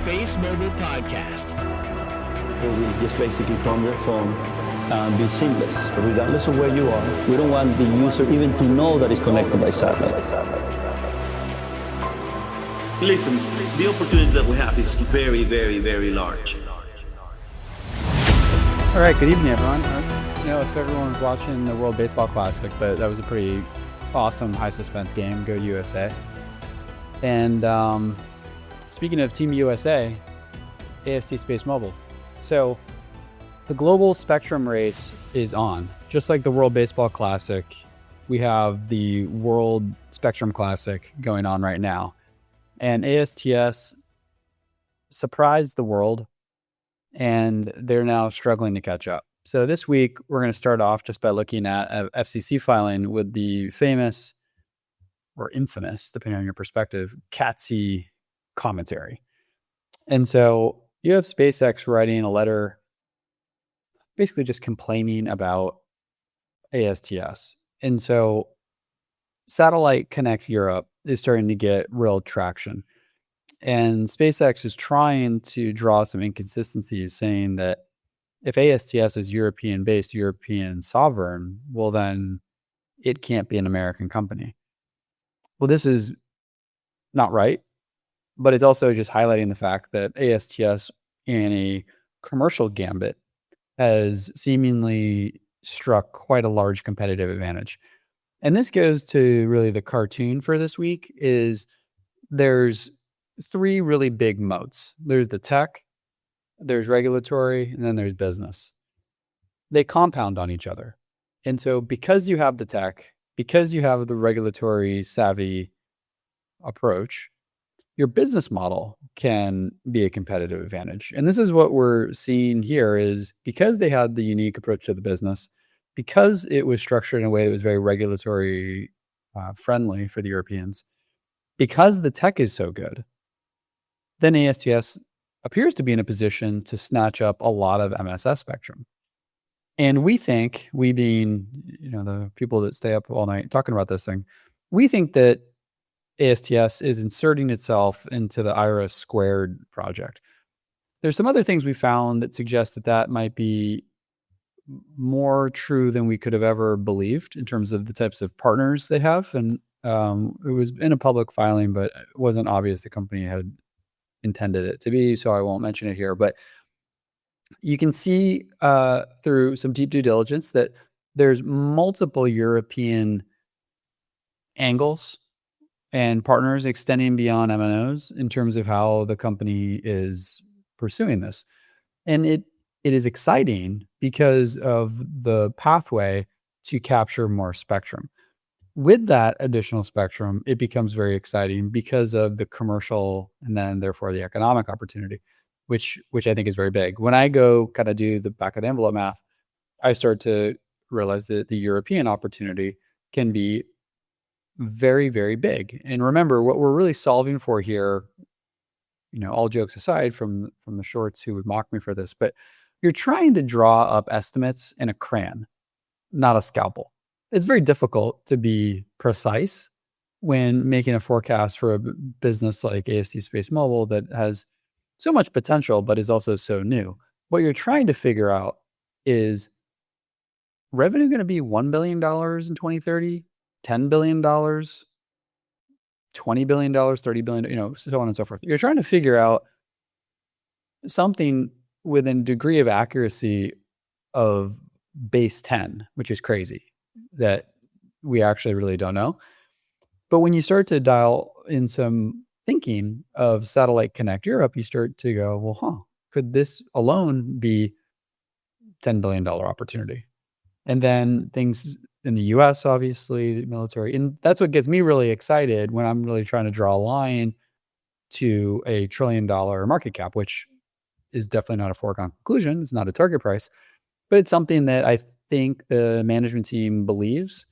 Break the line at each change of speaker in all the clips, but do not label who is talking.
SpaceMobile podcast.
We just basically come here from be seamless. Regardless of where you are, we don't want the user even to know that it's connected by satellite. Listen, the opportunity that we have is very, very, very large.
All right, good evening, everyone. If everyone was watching the World Baseball Classic, but that was a pretty awesome high suspense game. Go USA. And speaking of Team USA, AST SpaceMobile. So the global spectrum race is on. Just like the World Baseball Classic, we have the World Spectrum Classic going on right now. And ASTS surprised the world, and they're now struggling to catch up. So this week, we're going to start off just by looking at a FCC filing with the famous or infamous, depending on your perspective, CATSI commentary. And so you have SpaceX writing a letter basically just complaining about ASTS. And so Satellite Connect Europe is starting to get real traction. And SpaceX is trying to draw some inconsistencies, saying that if ASTS is European-based, European sovereign, well, then it can't be an American company. Well, this is not right, but it's also just highlighting the fact that ASTS in a commercial gambit has seemingly struck quite a large competitive advantage. And this goes to really the cartoon for this week is there's three really big moats. There's the tech, there's regulatory, and then there's business. They compound on each other. And so because you have the tech, because you have the regulatory savvy approach, your business model can be a competitive advantage. And this is what we're seeing here is because they had the unique approach to the business, because it was structured in a way that was very regulatory friendly for the Europeans, because the tech is so good, then ASTS appears to be in a position to snatch up a lot of MSS spectrum. And we think, we being, the people that stay up all night talking about this thing, we think that ASTS is inserting itself into the IRIS squared project. There's some other things we found that suggest that that might be more true than we could have ever believed in terms of the types of partners they have. And it was in a public filing, but it wasn't obvious the company had intended it to be, so I won't mention it here. But you can see through some deep due diligence that there's multiple European angles and partners extending beyond MNOs in terms of how the company is pursuing this. And it is exciting because of the pathway to capture more spectrum. With that additional spectrum, it becomes very exciting because of the commercial and then therefore the economic opportunity, which I think is very big. When I go kind of do the back of the envelope math, I start to realize that the European opportunity can be very, very big. And remember, what we're really solving for here, all jokes aside from the shorts who would mock me for this, but you're trying to draw up estimates in a crayon, not a scalpel. It's very difficult to be precise when making a forecast for a business like AST SpaceMobile that has so much potential, but is also so new. What you're trying to figure out is revenue going to be $1 billion in 2030, $10 billion, $20 billion, $30 billion, so on and so forth. You're trying to figure out something within a degree of accuracy of base 10, which is crazy that we actually really don't know. But when you start to dial in some thinking of Satellite Connect Europe, you start to go, well, could this alone be $10 billion opportunity? And then things in the US, obviously, the military. And that's what gets me really excited when I'm really trying to draw a line to a $1 trillion market cap, which is definitely not a foregone conclusion. It's not a target price, but it's something that I think the management team believes.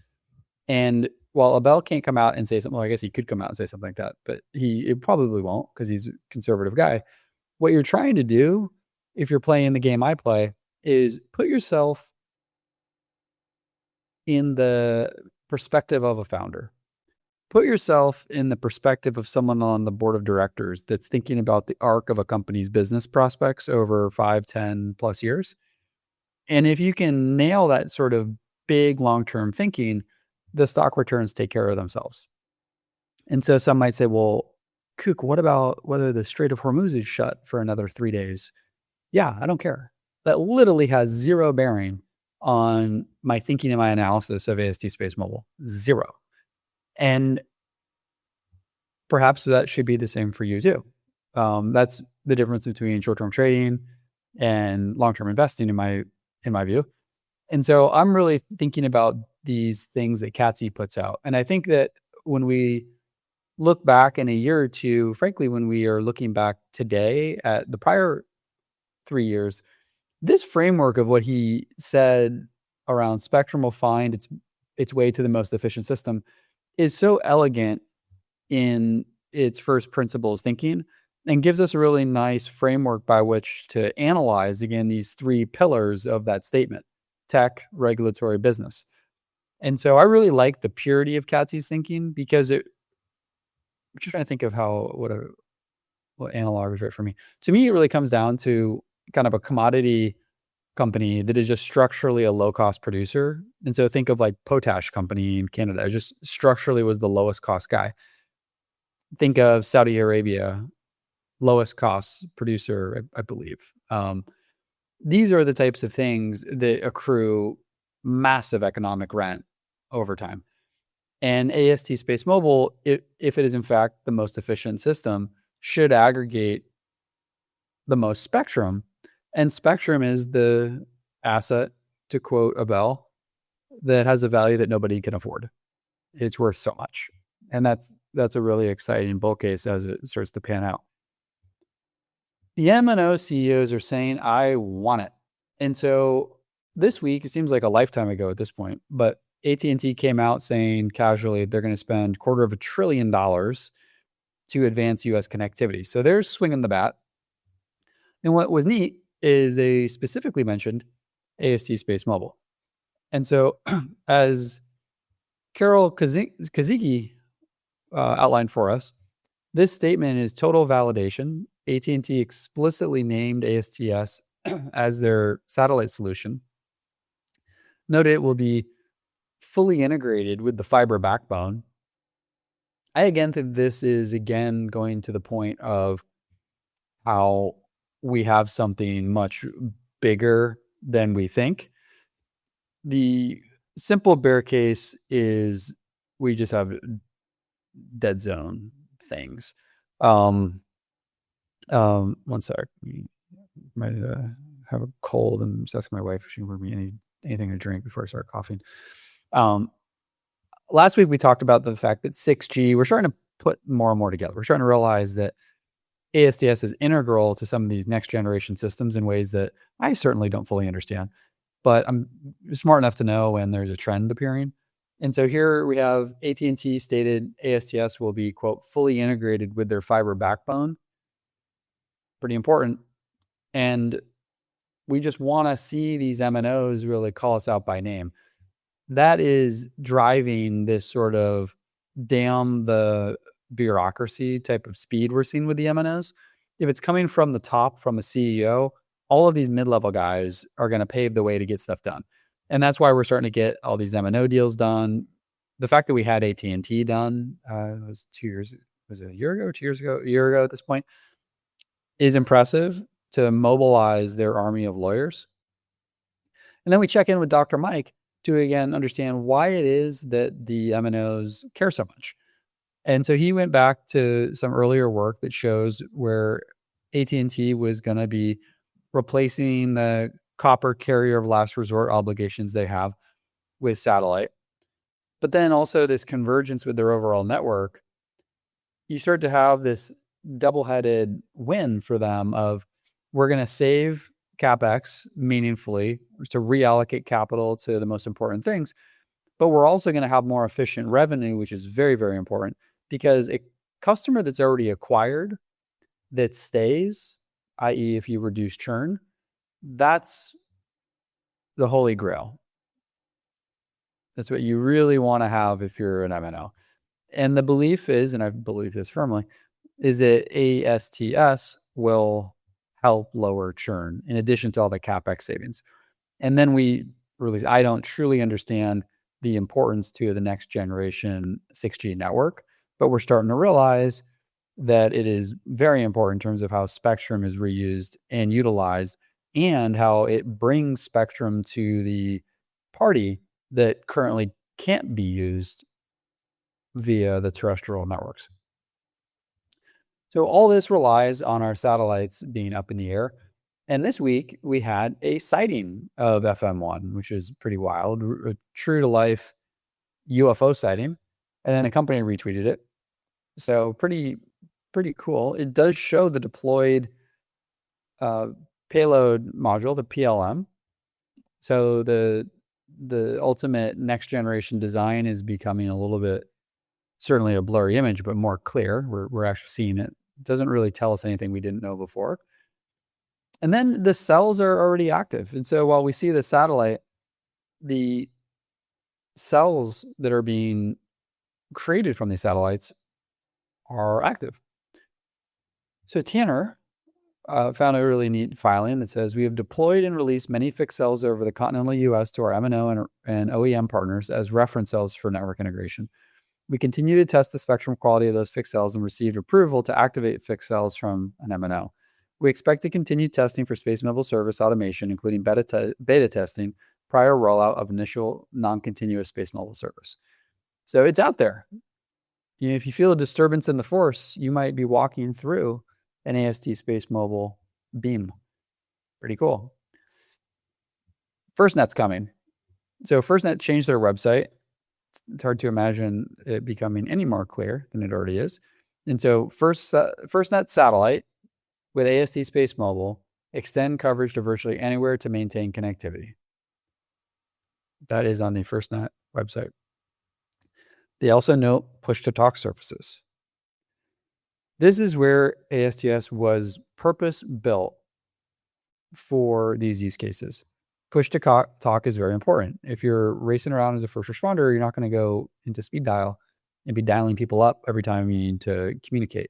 And while Abel can't come out and say something, well, I guess he could come out and say something like that, but he probably won't because he's a conservative guy. What you're trying to do, if you're playing the game I play, is put yourself in the perspective of a founder. Put yourself in the perspective of someone on the board of directors that's thinking about the arc of a company's business prospects over 5, 10 plus years. And if you can nail that sort of big long-term thinking, the stock returns take care of themselves. And so some might say, well, Kook, what about whether the Strait of Hormuz is shut for another 3 days? Yeah, I don't care. That literally has zero bearing on my thinking and my analysis of AST SpaceMobile. Zero. And perhaps that should be the same for you too. That's the difference between short-term trading and long-term investing in my view. And so I'm really thinking about these things that CATSI puts out. And I think that when we look back in a year or two, frankly, when we are looking back today at the prior 3 years, this framework of what he said around spectrum will find its way to the most efficient system is so elegant in its first principles thinking and gives us a really nice framework by which to analyze, again, these 3 pillars of that statement: tech, regulatory, business. And so I really like the purity of CATSI's thinking because I'm just trying to think of what analog is right for me. To me, it really comes down to kind of a commodity company that is just structurally a low-cost producer. And so think of like Potash Company in Canada, just structurally was the lowest cost guy. Think of Saudi Arabia, lowest cost producer, I believe. These are the types of things that accrue massive economic rent over time. And AST SpaceMobile, if it is in fact the most efficient system, should aggregate the most spectrum. And spectrum is the asset, to quote Abel, that has a value that nobody can afford. It's worth so much. And that's a really exciting bull case as it starts to pan out. The MNO CEOs are saying, I want it. And so this week, it seems like a lifetime ago at this point, but AT&T came out saying casually they're going to spend $250 billion to advance U.S. connectivity. So they're swinging the bat. And what was neat is they specifically mentioned AST SpaceMobile. And so as Carol Kaziki outlined for us, this statement is total validation. AT&T explicitly named ASTS as their satellite solution. Note it will be fully integrated with the fiber backbone. I again think this is going to the point of how we have something much bigger than we think. The simple bear case is we just have dead zone things. One sec. Might have a cold and I'm just asking my wife if she can bring me anything to drink before I start coughing. Last week we talked about the fact that 6G, we're starting to put more and more together. We're starting to realize that ASTS is integral to some of these next generation systems in ways that I certainly don't fully understand, but I'm smart enough to know when there's a trend appearing. And so here we have AT&T stated ASTS will be, quote, fully integrated with their fiber backbone. Pretty important. And we just want to see these MNOs really call us out by name. That is driving this sort of damn the bureaucracy type of speed we're seeing with the MNOs. If it's coming from the top, from a CEO, all of these mid-level guys are going to pave the way to get stuff done. And that's why we're starting to get all these MNO deals done. The fact that we had AT&T done, it was 2 years, was it a year ago, 2 years ago, a year ago at this point, is impressive to mobilize their army of lawyers. And then we check in with Dr. Mike to, again, understand why it is that the MNOs care so much. And so he went back to some earlier work that shows where AT&T was going to be replacing the copper carrier of last resort obligations they have with satellite. But then also this convergence with their overall network, you start to have this double-headed win for them of we're going to save CapEx meaningfully to reallocate capital to the most important things, but we're also going to have more efficient revenue, which is very, very important because a customer that's already acquired that stays, i.e. if you reduce churn, that's the holy grail. That's what you really want to have if you're an MNO. And the belief is, and I believe this firmly, is that ASTS will help lower churn in addition to all the CapEx savings. And then we release, I don't truly understand the importance to the next generation 6G network, but we're starting to realize that it is very important in terms of how spectrum is reused and utilized and how it brings spectrum to the party that currently can't be used via the terrestrial networks. So all this relies on our satellites being up in the air. And this week we had a sighting of FM1, which is pretty wild, a true to life UFO sighting. And then a company retweeted it. So pretty cool. It does show the deployed payload module, the PLM. So the ultimate next generation design is becoming a little bit, certainly a blurry image, but more clear. We're actually seeing it. It doesn't really tell us anything we didn't know before. And then the cells are already active. And so while we see the satellite, the cells that are being created from these satellites are active. So Tanner found a really neat filing that says, we have deployed and released many fixed cells over the continental US to our MNO and OEM partners as reference cells for network integration. We continue to test the spectrum quality of those fixed cells and received approval to activate fixed cells from an MNO. We expect to continue testing for SpaceMobile service automation, including beta testing, prior rollout of initial non-continuous SpaceMobile service. So it's out there. You know, if you feel a disturbance in the force, you might be walking through an AST SpaceMobile beam. Pretty cool. FirstNet's coming. So FirstNet changed their website. It's hard to imagine it becoming any more clear than it already is. And so FirstNet satellite with AST SpaceMobile extend coverage to virtually anywhere to maintain connectivity. That is on the FirstNet website. They also note push-to-talk services. This is where ASTS was purpose-built for these use cases. Push-to-talk is very important. If you're racing around as a first responder, you're not going to go into speed dial and be dialing people up every time you need to communicate.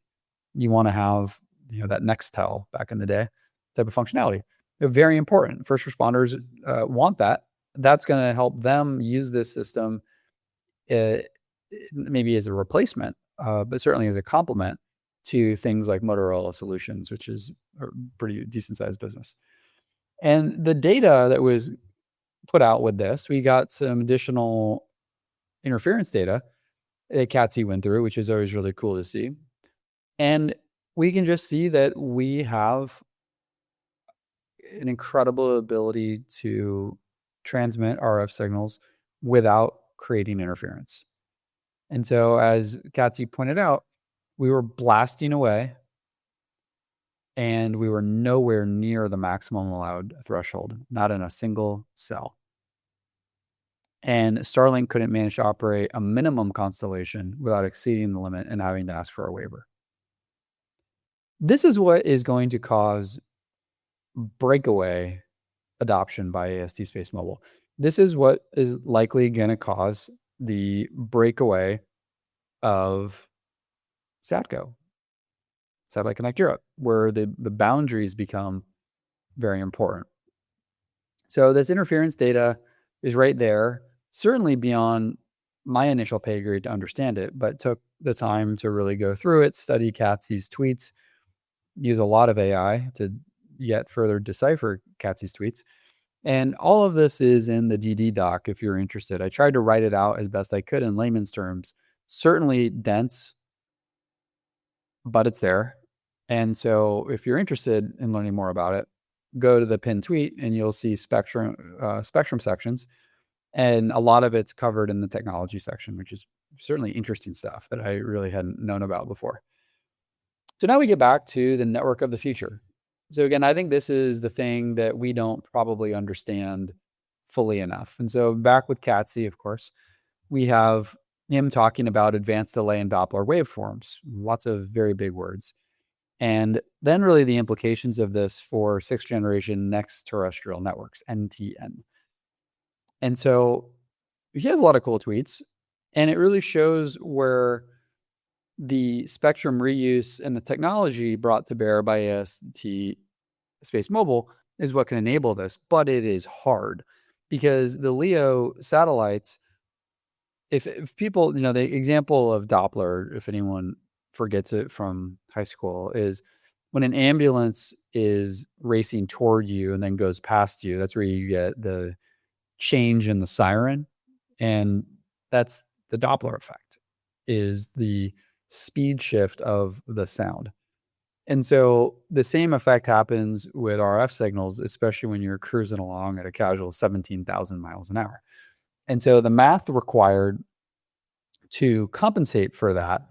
You want to have, you know, that Nextel back in the day type of functionality. They're very important. First responders want that. That's going to help them use this system maybe as a replacement, but certainly as a complement to things like Motorola Solutions, which is a pretty decent sized business. And the data that was put out with this, we got some additional interference data that CATSI went through, which is always really cool to see. And we can just see that we have an incredible ability to transmit RF signals without creating interference. And so as CATSI pointed out, we were blasting away and we were nowhere near the maximum allowed threshold, not in a single cell. And Starlink couldn't manage to operate a minimum constellation without exceeding the limit and having to ask for a waiver. This is what is going to cause breakaway adoption by AST SpaceMobile. This is what is likely going to cause the breakaway of SATCO, Satellite Connect Europe, where the boundaries become very important. So this interference data is right there, certainly beyond my initial pay grade to understand it, but took the time to really go through it, study CATSI's tweets, use a lot of AI to yet further decipher CATSI's tweets. And all of this is in the DD doc if you're interested. I tried to write it out as best I could in layman's terms. Certainly dense, but it's there. And so if you're interested in learning more about it, go to the pinned tweet and you'll see spectrum sections. And a lot of it's covered in the technology section, which is certainly interesting stuff that I really hadn't known about before. So now we get back to the network of the future. So again, I think this is the thing that we don't probably understand fully enough. And so back with CATSI, of course, we have him talking about advanced delay and Doppler waveforms, lots of very big words. And then really the implications of this for 6th generation next terrestrial networks, NTN. And so he has a lot of cool tweets, and it really shows where the spectrum reuse and the technology brought to bear by AST SpaceMobile is what can enable this, but it is hard because the LEO satellites, if people, the example of Doppler, if anyone forgets it from high school, is when an ambulance is racing toward you and then goes past you, that's where you get the change in the siren. And that's the Doppler effect, is the speed shift of the sound. And so the same effect happens with RF signals, especially when you're cruising along at a casual 17,000 miles an hour. And so the math required to compensate for that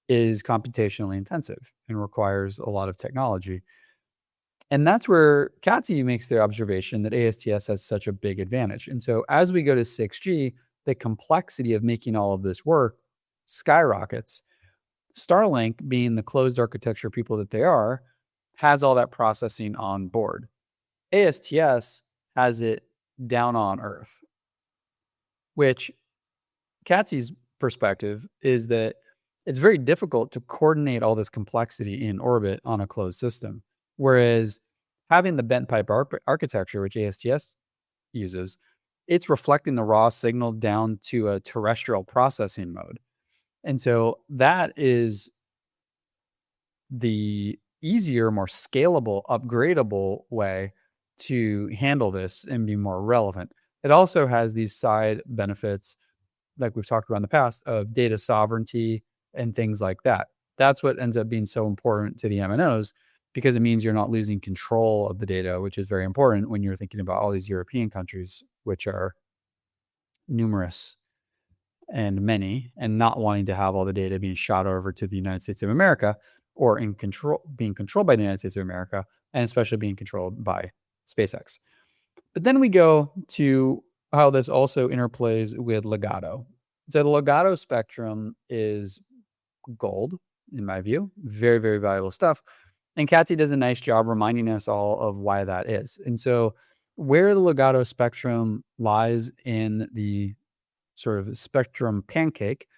is computationally intensive and requires a lot of technology. And that's where CATSI makes the observation that ASTS has such a big advantage. And so as we go to 6G, the complexity of making all of this work skyrockets. Starlink, being the closed architecture people that they are, has all that processing on board. ASTS has it down on Earth, which CATSI's perspective is that it's very difficult to coordinate all this complexity in orbit on a closed system. Whereas having the bent pipe architecture, which ASTS uses, it's reflecting the raw signal down to a terrestrial processing mode. And so that is the easier, more scalable, upgradable way to handle this and be more relevant. It also has these side benefits, like we've talked about in the past, of data sovereignty and things like that. That's what ends up being so important to the MNOs, because it means you're not losing control of the data, which is very important when you're thinking about all these European countries, which are numerous and many, and not wanting to have all the data being shot over to the United States of America, or being controlled by the United States of America, and especially being controlled by SpaceX. But then we go to how this also interplays with Legato. So the Legato spectrum is gold, in my view. Very, very valuable stuff. And CATSI does a nice job reminding us all of why that is. And so where the Legato spectrum lies in the sort of spectrum pancake,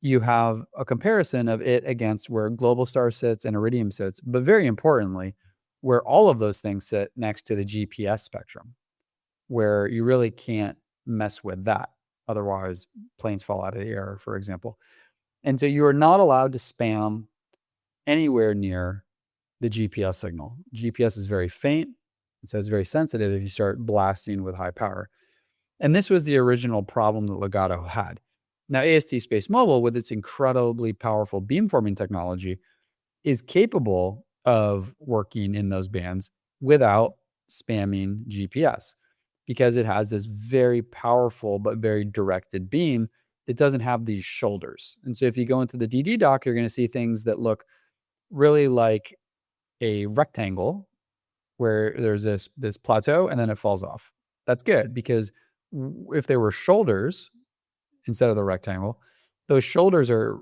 you have a comparison of it against where Globalstar sits and Iridium sits, but very importantly, where all of those things sit next to the GPS spectrum, where you really can't mess with that. Otherwise, planes fall out of the air, for example. And so you are not allowed to spam anywhere near the GPS signal. GPS is very faint, so it's very sensitive if you start blasting with high power. And this was the original problem that Legato had. Now, AST SpaceMobile, with its incredibly powerful beamforming technology, is capable of working in those bands without spamming GPS, because it has this very powerful but very directed beam that doesn't have these shoulders. And so if you go into the DD dock, you're going to see things that look really like a rectangle where there's this plateau and then it falls off. That's good, because if there were shoulders instead of the rectangle, those shoulders are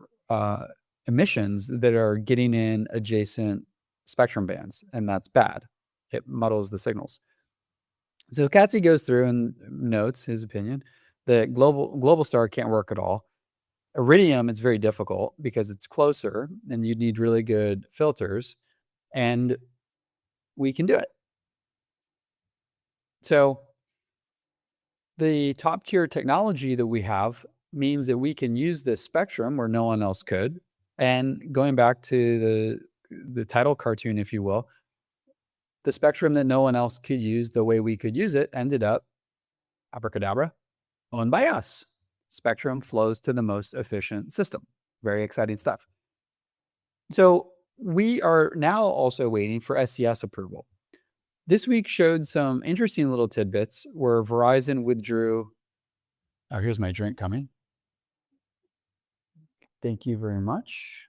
emissions that are getting in adjacent spectrum bands, and that's bad. It muddles the signals. So CATSI goes through and notes his opinion that Globalstar can't work at all. Iridium, it's very difficult because it's closer and you need really good filters, and we can do it. So the top tier technology that we have means that we can use this spectrum where no one else could. And going back to the title cartoon, if you will, the spectrum that no one else could use the way we could use it ended up, abracadabra, owned by us. Spectrum flows to the most efficient system. Very exciting stuff. So we are now also waiting for SCS approval. This week showed some interesting little tidbits where Verizon withdrew. Oh, here's my drink coming. Thank you very much.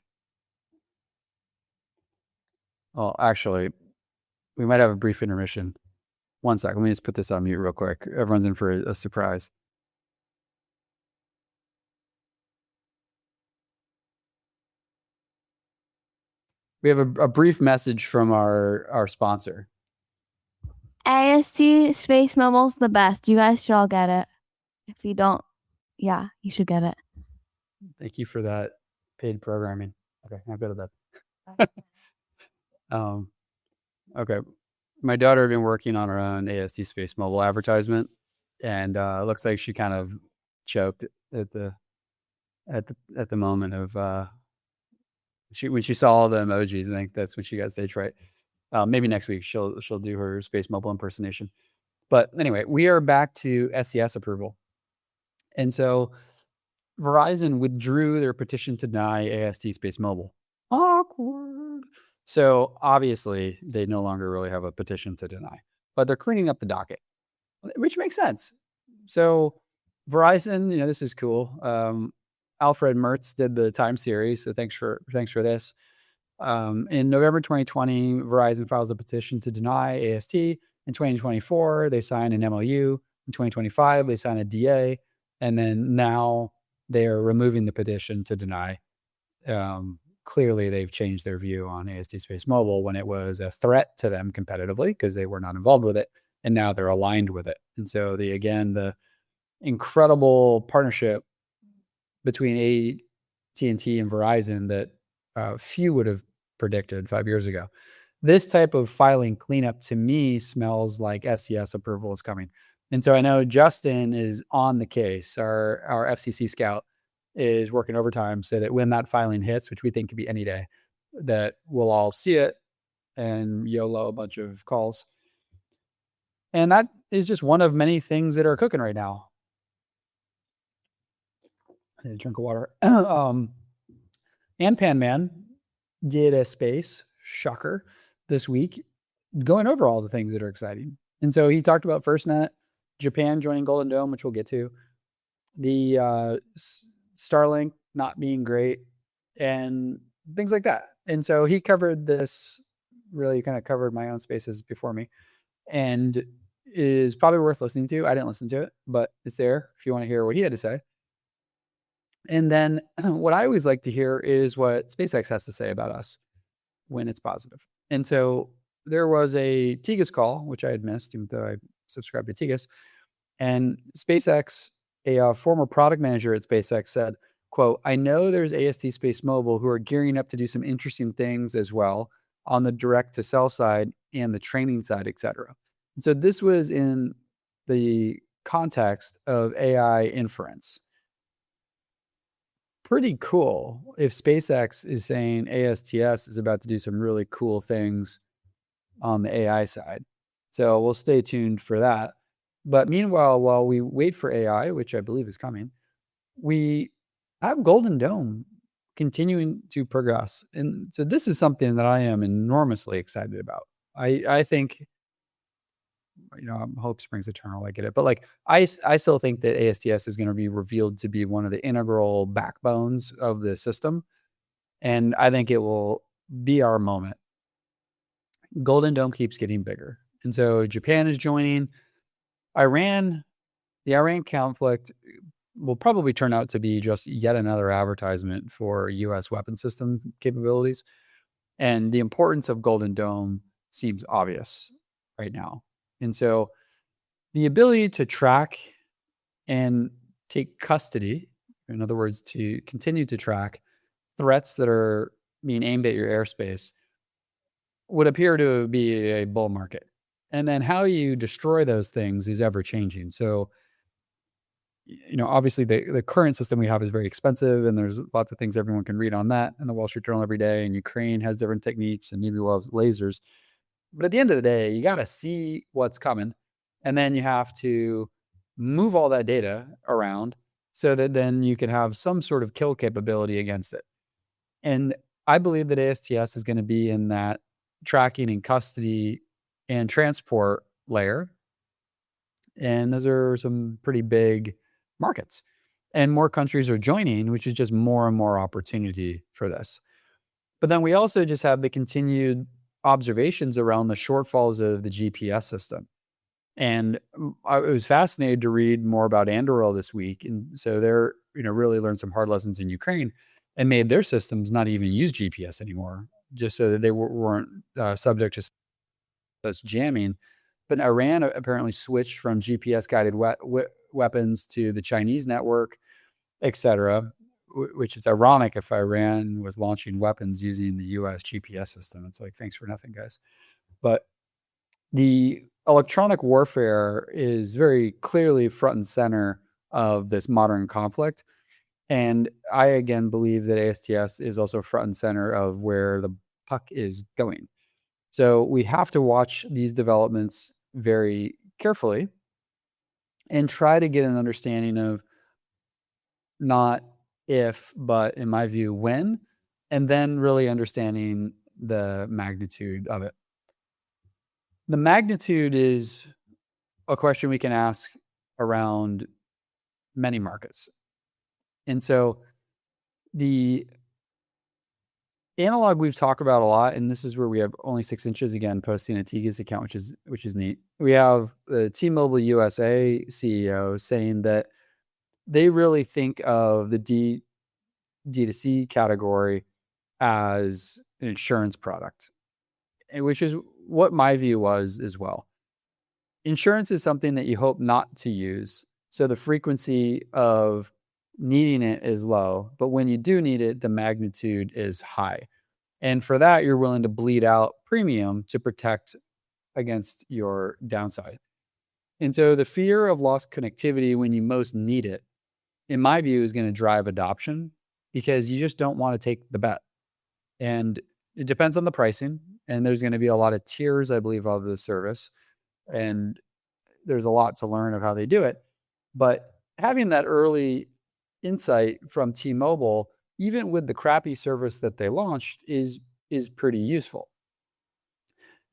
Oh, actually, we might have a brief intermission. One sec. Let me just put this on mute real quick. Everyone's in for a surprise. We have a brief message from our sponsor.
AST SpaceMobile's the best. You guys should all get it. If you don't, yeah, you should get it.
Thank you for that paid programming. Okay, I'll go to that. Okay. My daughter had been working on her own AST SpaceMobile advertisement, and it looks like she kind of choked at the moment of when she saw all the emojis. I think that's when she got stage fright. Maybe next week she'll do her SpaceMobile impersonation. But anyway, we are back to SES approval, and so Verizon withdrew their petition to deny AST SpaceMobile. Awkward. So obviously they no longer really have a petition to deny, but they're cleaning up the docket, which makes sense. So Verizon, this is cool. Alfred Mertz did the time series, so thanks for this. In November 2020, Verizon files a petition to deny AST. In 2024, they sign an MOU. In 2025, they sign a DA, and then now they are removing the petition to deny. Clearly, they've changed their view on AST SpaceMobile when it was a threat to them competitively because they were not involved with it, and now they're aligned with it. And so the incredible partnership between AT&T and Verizon that few would have predicted 5 years ago. This type of filing cleanup to me smells like SES approval is coming. And so I know Justin is on the case. Our FCC scout is working overtime so that when that filing hits, which we think could be any day, that we'll all see it and YOLO a bunch of calls. And that is just one of many things that are cooking right now. I need a drink of water. And Pan Man did a space shocker this week, going over all the things that are exciting. And so he talked about FirstNet, Japan joining Golden Dome, which we'll get to, the Starlink not being great, and things like that. And so he covered this, really kind of covered my own spaces before me, and is probably worth listening to. I didn't listen to it, but it's there if you want to hear what he had to say. And then what I always like to hear is what SpaceX has to say about us when it's positive. And so there was a Tigas call, which I had missed, even though I subscribed to Tigas. And SpaceX, a former product manager at SpaceX said, quote, "I know there's AST SpaceMobile who are gearing up to do some interesting things as well on the direct to cell side and the training side, et cetera." And so this was in the context of AI inference. Pretty cool if SpaceX is saying ASTS is about to do some really cool things on the AI side. So we'll stay tuned for that. But meanwhile, while we wait for AI, which I believe is coming, we have Golden Dome continuing to progress. And so this is something that I am enormously excited about. I think, hope springs eternal. I get it. But like, I still think that ASTS is going to be revealed to be one of the integral backbones of the system. And I think it will be our moment. Golden Dome keeps getting bigger. And so Japan is joining. The Iran conflict will probably turn out to be just yet another advertisement for U.S. weapon system capabilities. And the importance of Golden Dome seems obvious right now. And so the ability to track and take custody, in other words, to continue to track threats that are being aimed at your airspace, would appear to be a bull market. And then how you destroy those things is ever changing. So, obviously the current system we have is very expensive, and there's lots of things everyone can read on that in the Wall Street Journal every day. And Ukraine has different techniques, and maybe we'll have lasers. But at the end of the day, you got to see what's coming, and then you have to move all that data around so that then you can have some sort of kill capability against it. And I believe that ASTS is going to be in that tracking and custody and transport layer. And those are some pretty big markets. And more countries are joining, which is just more and more opportunity for this. But then we also just have the continued observations around the shortfalls of the GPS system. And I was fascinated to read more about Anduril this week. And so they're, really learned some hard lessons in Ukraine and made their systems not even use GPS anymore, just so that they weren't subject to such jamming. But Iran apparently switched from GPS-guided weapons to the Chinese network, et cetera. which is ironic if Iran was launching weapons using the US GPS system. It's like, thanks for nothing, guys. But the electronic warfare is very clearly front and center of this modern conflict. And I, again, believe that ASTS is also front and center of where the puck is going. So we have to watch these developments very carefully and try to get an understanding of not if, but in my view, when, and then really understanding the magnitude of it. The magnitude is a question we can ask around many markets. And so the analog we've talked about a lot, and this is where we have only 6 inches again posting a Tigas account, which is neat. We have the T-Mobile USA CEO saying that they really think of the D2C category as an insurance product, which is what my view was as well. Insurance is something that you hope not to use, so the frequency of needing it is low, but when you do need it, the magnitude is high. And for that, you're willing to bleed out premium to protect against your downside. And so the fear of lost connectivity when you most need it, in my view, is going to drive adoption because you just don't want to take the bet. And it depends on the pricing. And there's going to be a lot of tiers, I believe, of the service. And there's a lot to learn of how they do it. But having that early insight from T-Mobile, even with the crappy service that they launched, is pretty useful.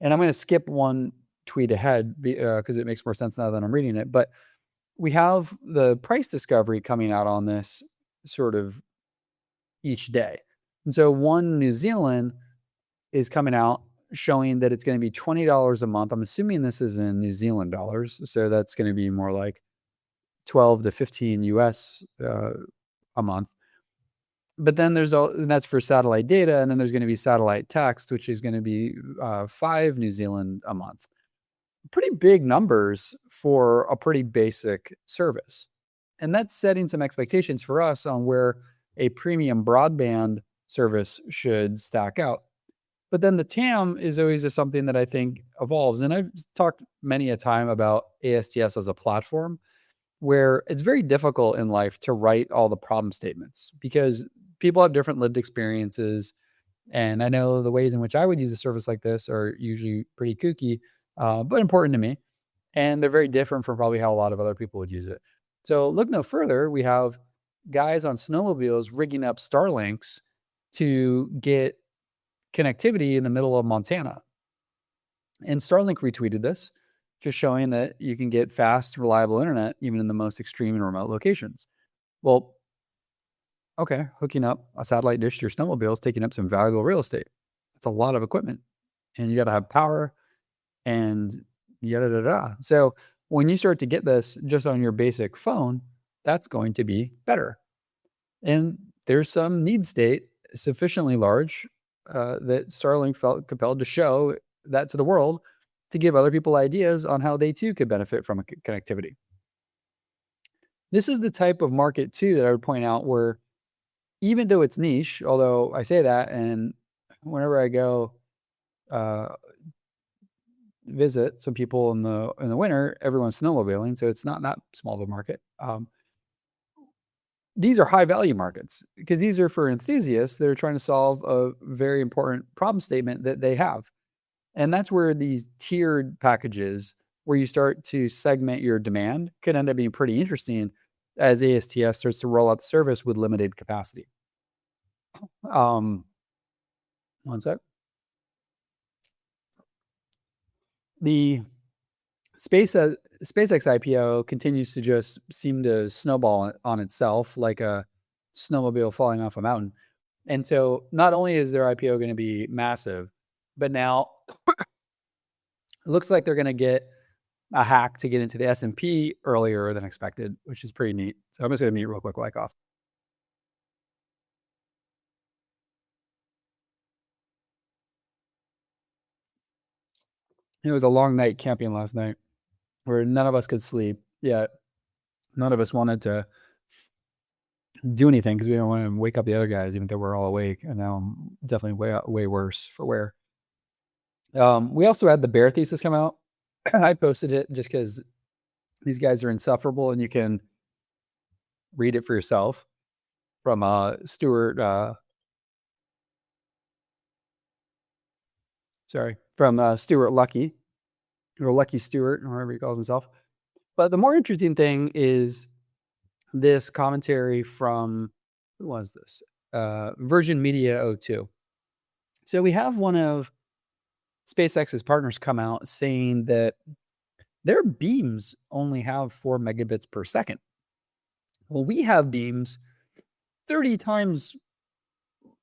And I'm going to skip one tweet ahead because it makes more sense now that I'm reading it. But we have the price discovery coming out on this sort of each day. And so One New Zealand is coming out showing that it's going to be $20 a month. I'm assuming this is in New Zealand dollars. So that's going to be more like 12 to 15 US a month. But then and that's for satellite data. And then there's going to be satellite text, which is going to be 5 New Zealand a month. Pretty big numbers for a pretty basic service. And that's setting some expectations for us on where a premium broadband service should stack out. But then the TAM is always just something that I think evolves. And I've talked many a time about ASTS as a platform where it's very difficult in life to write all the problem statements because people have different lived experiences. And I know the ways in which I would use a service like this are usually pretty kooky, but important to me. And they're very different from probably how a lot of other people would use it. So look no further. We have guys on snowmobiles rigging up Starlinks to get connectivity in the middle of Montana. And Starlink retweeted this, just showing that you can get fast, reliable internet even in the most extreme and remote locations. Well, okay, hooking up a satellite dish to your snowmobile is taking up some valuable real estate. That's a lot of equipment. And you got to have power and yada da da. So when you start to get this just on your basic phone, that's going to be better. And there's some need state sufficiently large that Starlink felt compelled to show that to the world to give other people ideas on how they too could benefit from connectivity. This is the type of market too that I would point out where even though it's niche, although I say that, and whenever I go visit some people in the winter, everyone's snowmobiling, so it's not that small of a market. These are high value markets because these are for enthusiasts that are trying to solve a very important problem statement that they have. And that's where these tiered packages, where you start to segment your demand, could end up being pretty interesting as ASTS starts to roll out the service with limited capacity. One sec. The SpaceX IPO continues to just seem to snowball on itself like a snowmobile falling off a mountain. And so not only is their IPO going to be massive, but now it looks like they're going to get a hack to get into the S&P earlier than expected, which is pretty neat. So I'm just going to mute real quick, like off. It was a long night camping last night where none of us could sleep. Yet none of us wanted to do anything because we don't want to wake up the other guys, even though we're all awake. And now I'm definitely way worse for wear. We also had the bear thesis come out. I posted it just because these guys are insufferable, and you can read it for yourself from Stuart. From Stuart Lucky, or Lucky Stewart, or whatever he calls himself. But the more interesting thing is this commentary from, who was this? Virgin Media 02. So we have one of SpaceX's partners come out saying that their beams only have 4 megabits per second. Well, we have beams 30 times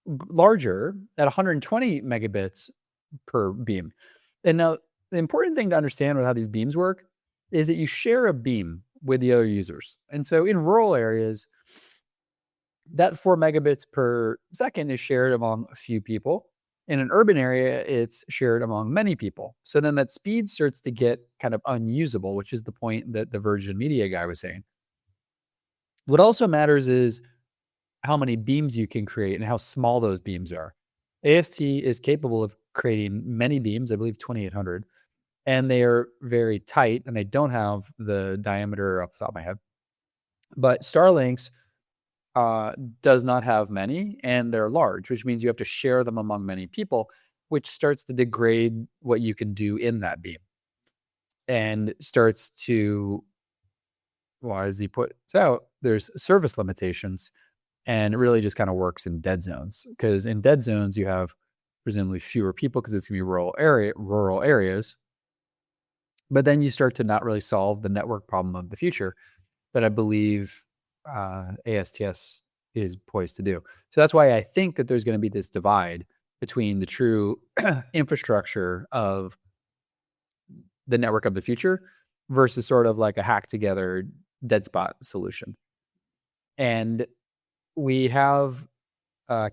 larger at 120 megabits per beam. And now the important thing to understand with how these beams work is that you share a beam with the other users. And so in rural areas, that 4 megabits per second is shared among a few people. In an urban area, it's shared among many people. So then that speed starts to get kind of unusable, which is the point that the Virgin Media guy was saying. What also matters is how many beams you can create and how small those beams are. AST is capable of creating many beams, I believe 2,800, and they are very tight, and they don't have the diameter off the top of my head. But Starlink's does not have many, and they're large, which means you have to share them among many people, which starts to degrade what you can do in that beam, and starts to, well, as he puts out, there's service limitations, and it really just kind of works in dead zones, because in dead zones you have presumably fewer people because it's going to be rural areas. But then you start to not really solve the network problem of the future that I believe ASTS is poised to do. So that's why I think that there's going to be this divide between the true infrastructure of the network of the future versus sort of like a hack together dead spot solution. And we have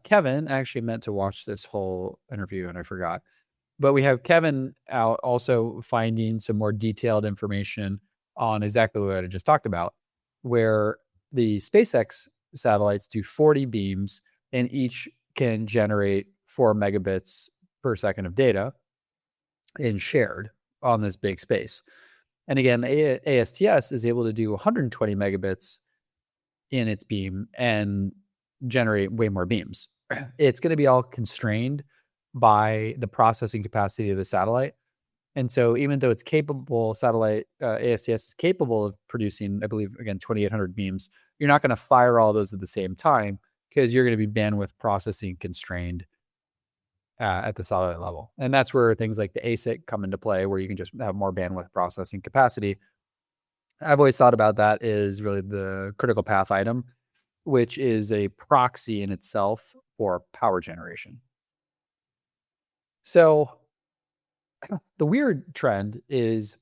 Kevin. I actually meant to watch this whole interview and I forgot. But we have Kevin out also finding some more detailed information on exactly what I just talked about, where the SpaceX satellites do 40 beams and each can generate 4 megabits per second of data and shared on this big space. And again, the ASTS is able to do 120 megabits in its beam and generate way more beams. It's going to be all constrained by the processing capacity of the satellite. And so even though it's capable, ASTS is capable of producing, I believe, again, 2,800 beams, you're not going to fire all those at the same time because you're going to be bandwidth processing constrained at the satellite level. And that's where things like the ASIC come into play, where you can just have more bandwidth processing capacity. I've always thought about that as really the critical path item, which is a proxy in itself for power generation. So the weird trend is,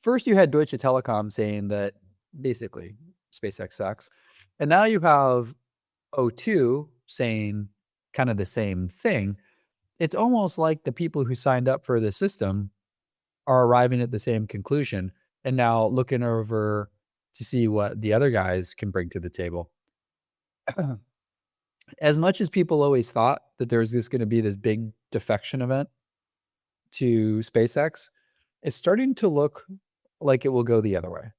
first you had Deutsche Telekom saying that basically SpaceX sucks. And now you have O2 saying kind of the same thing. It's almost like the people who signed up for the system are arriving at the same conclusion and now looking over to see what the other guys can bring to the table. As much as people always thought that there was going to be this big defection event to SpaceX, it's starting to look like it will go the other way.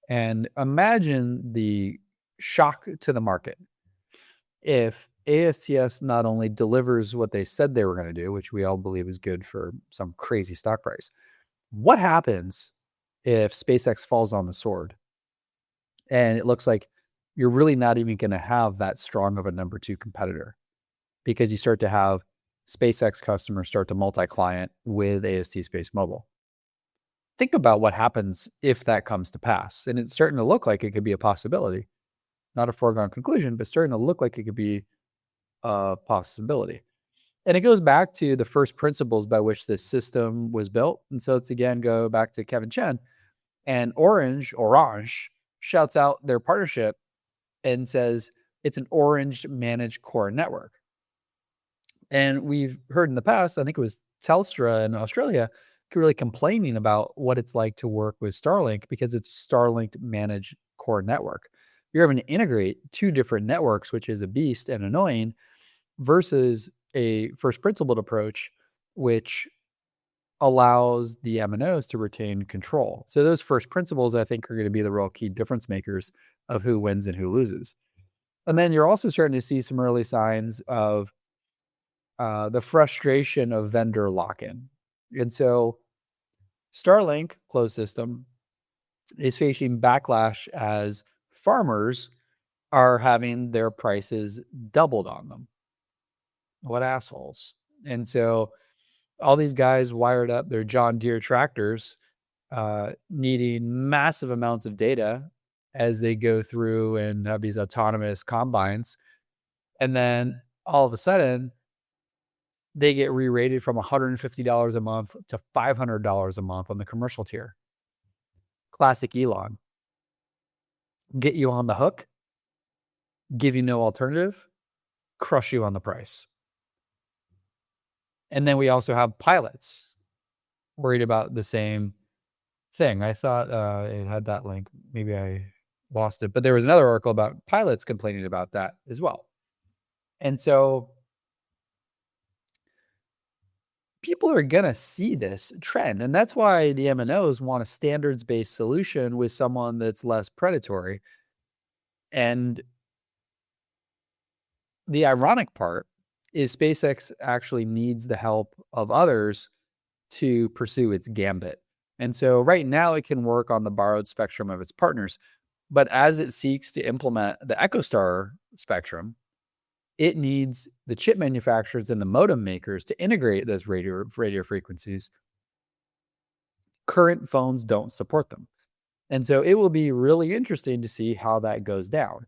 And imagine the shock to the market if ASTS not only delivers what they said they were going to do, which we all believe is good for some crazy stock price. What happens if SpaceX falls on the sword and it looks like you're really not even going to have that strong of a number 2 competitor, because you start to have SpaceX customers start to multi-client with AST SpaceMobile? Think about what happens if that comes to pass. And it's starting to look like it could be a possibility. Not a foregone conclusion, but starting to look like it could be a possibility. And it goes back to the first principles by which this system was built. And so it's again, go back to Kevin Chen, and Orange shouts out their partnership and says it's an Orange managed core network. And we've heard in the past, I think it was Telstra in Australia, really complaining about what it's like to work with Starlink because it's a Starlink managed core network. you're having to integrate two different networks, which is a beast and annoying, versus a first principled approach, which allows the MNOs to retain control. So those first principles, I think, are going to be the real key difference makers of who wins and who loses. And then you're also starting to see some early signs of the frustration of vendor lock-in. And so Starlink closed system is facing backlash as farmers are having their prices doubled on them. What assholes. And so all these guys wired up their John Deere tractors, needing massive amounts of data as they go through and have these autonomous combines. And then all of a sudden, they get re-rated from $150 a month to $500 a month on the commercial tier. Classic Elon. Get you on the hook, give you no alternative, crush you on the price. And then we also have pilots worried about the same thing. I thought it had that link. Maybe I lost it. But there was another article about pilots complaining about that as well. And so people are going to see this trend. And that's why the MNOs want a standards-based solution with someone that's less predatory. And the ironic part is SpaceX actually needs the help of others to pursue its gambit. And so right now it can work on the borrowed spectrum of its partners. But as it seeks to implement the EchoStar spectrum, it needs the chip manufacturers and the modem makers to integrate those radio frequencies. Current phones don't support them. And so it will be really interesting to see how that goes down.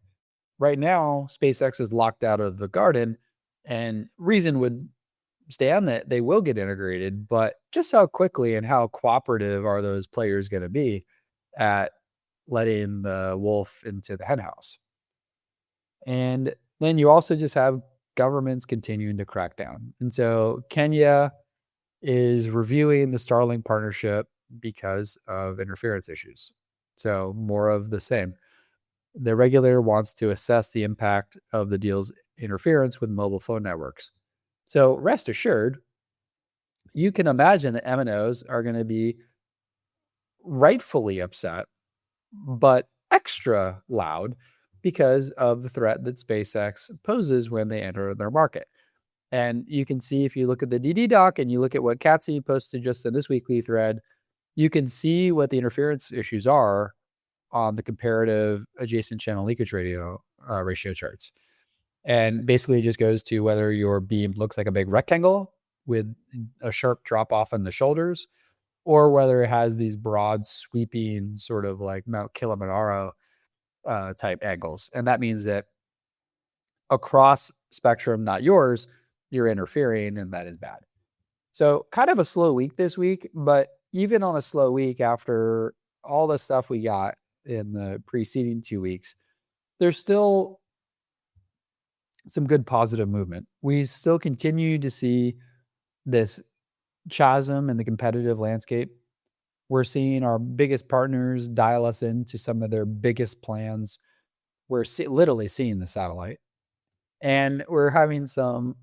Right now, SpaceX is locked out of the garden, and reason would stand that they will get integrated, but just how quickly and how cooperative are those players going to be at letting the wolf into the henhouse? And then you also just have governments continuing to crack down. And so Kenya is reviewing the Starlink partnership because of interference issues. So more of the same. The regulator wants to assess the impact of the deal's interference with mobile phone networks. So rest assured, you can imagine that MNOs are going to be rightfully upset, but extra loud because of the threat that SpaceX poses when they enter their market. And you can see, if you look at the DD doc and you look at what Katsi posted just in this weekly thread, you can see what the interference issues are on the comparative adjacent channel leakage ratio charts. And basically it just goes to whether your beam looks like a big rectangle with a sharp drop off in the shoulders, or whether it has these broad sweeping sort of like Mount Kilimanjaro type angles. And that means that across spectrum, not yours, you're interfering, and that is bad. So kind of a slow week this week, but even on a slow week after all the stuff we got in the preceding 2 weeks, there's still some good positive movement. We still continue to see this chasm in the competitive landscape. We're seeing our biggest partners dial us into some of their biggest plans. We're literally seeing the satellite. And we're having some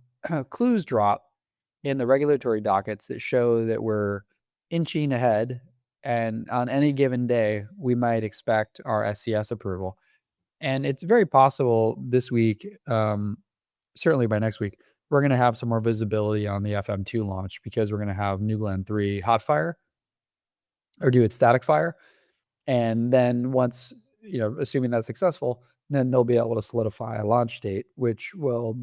clues drop in the regulatory dockets that show that we're inching ahead. And on any given day, we might expect our SCS approval. And it's very possible this week, certainly by next week, we're going to have some more visibility on the FM2 launch, because we're going to have New Glenn 3 hot fire, or do its static fire. And then once, assuming that's successful, then they'll be able to solidify a launch date, which will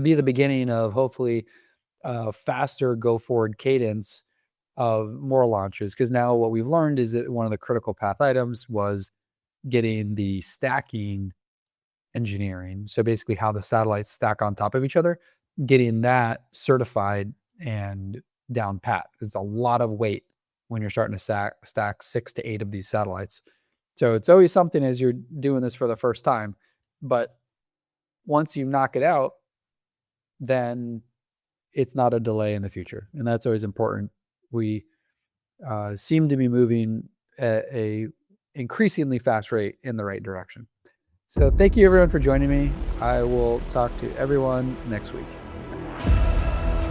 be the beginning of hopefully a faster go forward cadence of more launches. Because now what we've learned is that one of the critical path items was getting the stacking engineering. So basically how the satellites stack on top of each other, getting that certified and down pat. There's a lot of weight when you're starting to stack 6 to 8 of these satellites. So it's always something as you're doing this for the first time. But once you knock it out, then it's not a delay in the future. And that's always important. We seem to be moving at a increasingly fast rate in the right direction. So thank you everyone for joining me. I will talk to everyone next week.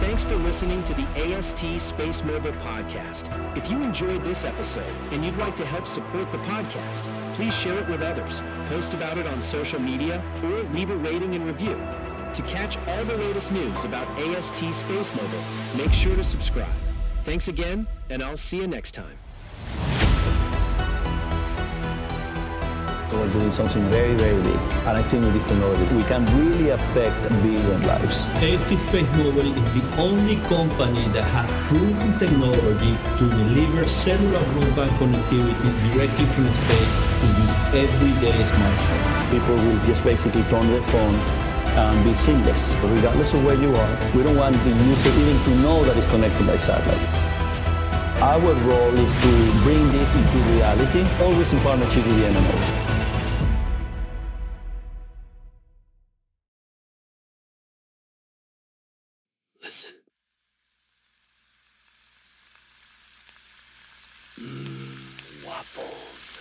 Thanks for listening to the AST SpaceMobile podcast. If you enjoyed this episode and you'd like to help support the podcast, please share it with others, post about it on social media, or leave a rating and review. To catch all the latest news about AST SpaceMobile, make sure to subscribe. Thanks again, and I'll see you next time.
We're doing something very, very big. And I think with this technology, we can really affect billion lives. AST SpaceMobile is the only company that has proven technology to deliver cellular broadband connectivity directly from space to your everyday smartphone. People will just basically turn their phone and be seamless. Regardless of where you are, we don't want the user even to know that it's connected by satellite. Our role is to bring this into reality, always in partnership with the MNOs.
Listen. Waffles.